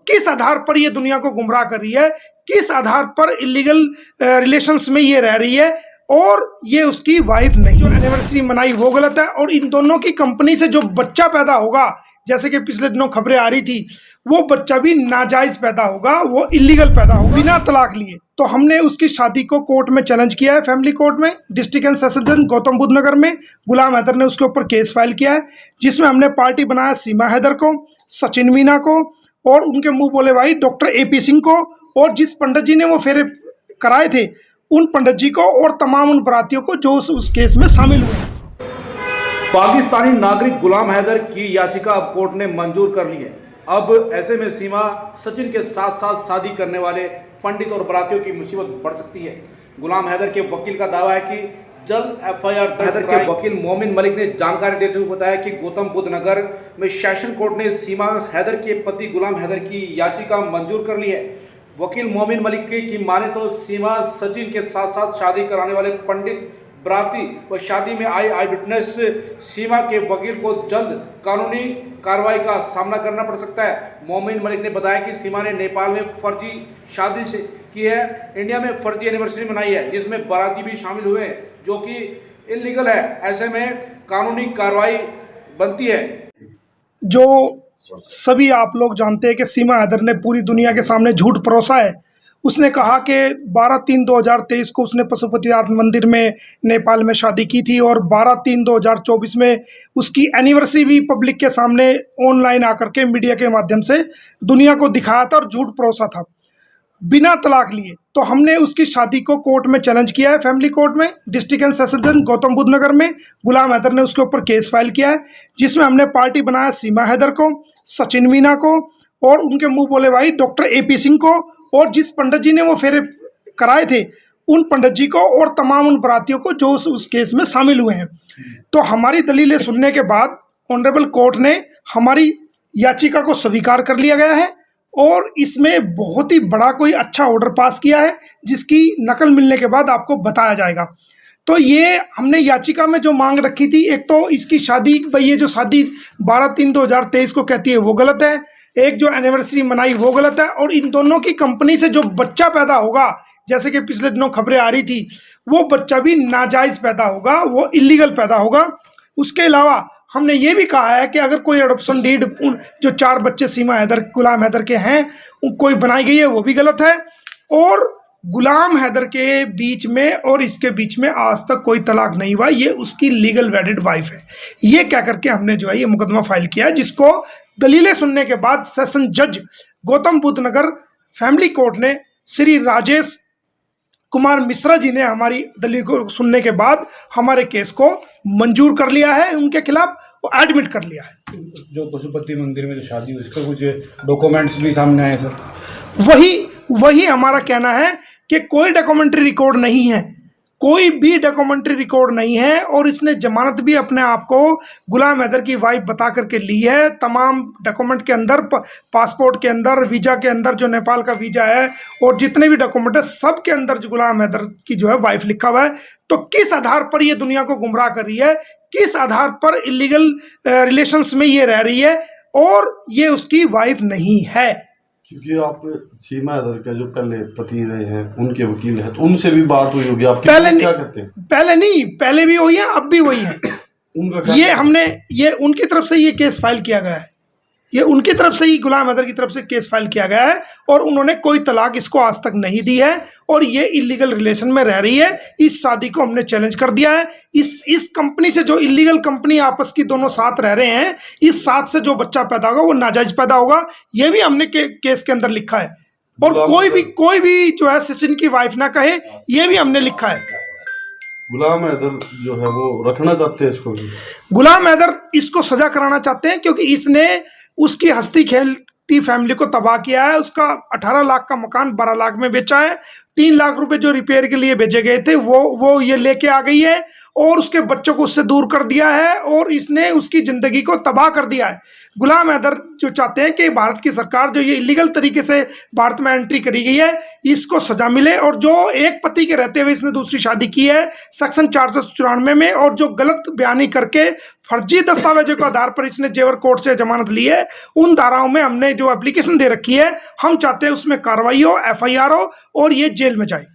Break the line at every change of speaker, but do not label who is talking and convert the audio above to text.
किस आधार पर ये दुनिया को गुमराह कर रही है, किस आधार पर इलीगल रिलेशंस में ये रह रही है, और ये उसकी वाइफ नहीं। जो एनिवर्सरी मनाई वो गलत है, और इन दोनों की कंपनी से जो बच्चा पैदा होगा, जैसे कि पिछले दिनों खबरें आ रही थी, वो बच्चा भी नाजायज पैदा होगा, वो इलीगल पैदा होगा बिना तलाक लिए। तो हमने उसकी शादी को कोर्ट में चैलेंज किया है, फैमिली कोर्ट में, district and session Gautam Buddh Nagar में। गुलाम हैदर ने उसके ऊपर केस फाइल किया है, जिसमें हमने पार्टी बनाया सीमा हैदर को, सचिन मीना को, और उनके मुंह बोले भाई डॉक्टर AP सिंह को, और जिस पंडित जी ने वो फेरे कराए थे उन पंडित जी को, और तमाम उन बरातियों को जो उस केस में शामिल हुए।
पाकिस्तानी नागरिक गुलाम हैदर की याचिका अब कोर्ट ने मंजूर कर ली है। अब ऐसे में सीमा सचिन के साथ साथ शादी करने वाले पंडित और बरातियों की मुसीबत बढ़ सकती है। गुलाम हैदर के वकील का दावा है कि जल्द FIR हैदर के वकील मोमिन मलिक ने जानकारी देते हुए बताया कि गौतम बुद्ध नगर में सेशन कोर्ट ने सीमा हैदर के पति गुलाम हैदर की याचिका मंजूर कर ली है। वकील मोमिन मलिक की माने तो सीमा सचिन के साथ साथ शादी कराने वाले पंडित, बराती व शादी में आई आई विटनेस सीमा के वकील को जल्द कानूनी कार्रवाई का सामना करना पड़ सकता है। मोमिन मलिक ने बताया कि सीमा ने नेपाल में फर्जी शादी से की है, इंडिया में फर्जी एनिवर्सरी मनाई है, जिसमें बाराती भी शामिल हुए हैं, जो कि इलीगल है। ऐसे में कानूनी कार्रवाई बनती है।
जो सभी आप लोग जानते हैं कि सीमा हैदर ने पूरी दुनिया के सामने झूठ परोसा है। उसने कहा कि 12/3/2023 को उसने पशुपतिनाथ मंदिर में नेपाल में शादी की थी, और 12/3/2024 में उसकी एनिवर्सरी भी पब्लिक के सामने ऑनलाइन आकर के मीडिया के माध्यम से दुनिया को दिखाया था, और झूठ परोसा था बिना तलाक लिए। तो हमने उसकी शादी को कोर्ट में चैलेंज किया है, फैमिली कोर्ट में, district and session Gautam Buddh Nagar में। गुलाम हैदर ने उसके ऊपर केस फाइल किया है, जिसमें हमने पार्टी बनाया सीमा हैदर को, सचिन मीना को, और उनके मुंह बोले भाई डॉक्टर AP सिंह को, और जिस पंडित जी ने वो फेरे कराए थे उन पंडित जी को, और तमाम उन बरातियों को जो उस केस में शामिल हुए हैं। तो हमारी दलीलें सुनने के बाद ऑनरेबल कोर्ट ने हमारी याचिका को स्वीकार कर लिया गया है, और इसमें बहुत ही बड़ा कोई अच्छा ऑर्डर पास किया है, जिसकी नकल मिलने के बाद आपको बताया जाएगा। तो ये हमने याचिका में जो मांग रखी थी, एक तो इसकी शादी, भाई ये जो शादी 12/3/2023 को कहती है वो गलत है, एक जो एनिवर्सरी मनाई वो गलत है, और इन दोनों की कंपनी से जो बच्चा पैदा होगा, जैसे कि पिछले दिनों खबरें आ रही थी, वो बच्चा भी नाजायज पैदा होगा, वो इलीगल पैदा होगा। उसके अलावा हमने ये भी कहा है कि अगर कोई एडॉप्शन डीड जो 4 बच्चे सीमा हैदर गुलाम हैदर के हैं कोई बनाई गई है, वो भी गलत है, और गुलाम हैदर के बीच में और इसके बीच में आज तक कोई तलाक नहीं हुआ, ये उसकी लीगल वेडिड वाइफ है। ये क्या करके हमने जो है ये मुकदमा फाइल किया है, जिसको दलीलें सुनने के बाद सेशन जज गौतम बुद्ध नगर फैमिली कोर्ट ने श्री राजेश कुमार मिश्रा जी ने हमारी दलील को सुनने के बाद हमारे केस को मंजूर कर लिया है, उनके खिलाफ वो एडमिट कर लिया है।
जो पशुपति मंदिर में जो शादी हुई, इसका कुछ डॉक्यूमेंट्स भी सामने आए सर?
वही हमारा कहना है कि कोई डॉक्यूमेंट्री रिकॉर्ड नहीं है, कोई भी डॉक्यूमेंट्री रिकॉर्ड नहीं है, और इसने जमानत भी अपने आप को गुलाम हैदर की वाइफ बता करके ली है। तमाम डॉक्यूमेंट के अंदर, पासपोर्ट के अंदर, वीज़ा के अंदर, जो नेपाल का वीज़ा है, और जितने भी डॉक्यूमेंट है सब के अंदर जो गुलाम हैदर की जो है वाइफ लिखा हुआ है। तो किस आधार पर ये दुनिया को गुमराह कर रही है, किस आधार पर इलीगल रिलेशंस में ये रह रही है, और ये उसकी वाइफ नहीं है।
क्योंकि आप सीमा हैदर का जो पहले पति रहे हैं, उनके वकील हैं, तो उनसे भी बात हुई होगी आपकी?
पहले
क्या करते हैं?
पहले भी वही है, अब भी वही है।
उनका
ये हमने ये उनकी तरफ से ये केस फाइल किया गया है, ये उनकी तरफ से ही गुलाम हैदर की तरफ से केस फाइल किया गया है, और उन्होंने कोई तलाक इसको आज तक नहीं दी है, और ये इलीगल रिलेशन में रह रही है। इस शादी को हमने चैलेंज कर दिया है। इस कंपनी से, जो इलीगल कंपनी आपस की दोनों साथ रह रहे हैं, इस साथ से जो बच्चा पैदा होगा वो नाजायज पैदा होगा, ये भी हमने केस के अंदर लिखा है। और कोई भी जो है सचिन की वाइफ ना कहे, ये भी हमने लिखा है।
गुलाम हैदर जो है वो रखना चाहते हैं इसको भी?
गुलाम हैदर इसको सजा कराना चाहते हैं, क्योंकि इसने उसकी हंसती खेलती फैमिली को तबाह किया है। उसका 18 लाख का मकान 12 लाख में बेचा है। 3 लाख रुपए जो रिपेयर के लिए भेजे गए थे वो ये लेके आ गई है, और उसके बच्चों को उससे दूर कर दिया है, और इसने उसकी ज़िंदगी को तबाह कर दिया है। गुलाम हैदर जो चाहते हैं कि भारत की सरकार जो ये इलीगल तरीके से भारत में एंट्री करी गई है, इसको सजा मिले, और जो एक पति के रहते हुए इसने दूसरी शादी की है सेक्शन 494 में, और जो गलत बयानी करके फर्जी दस्तावेजों के आधार पर इसने जेवर कोर्ट से जमानत ली है, उन धाराओं में हमने जो एप्लीकेशन दे रखी है, हम चाहते हैं उसमें कार्रवाई हो, FIR हो और ये जेल में जाए।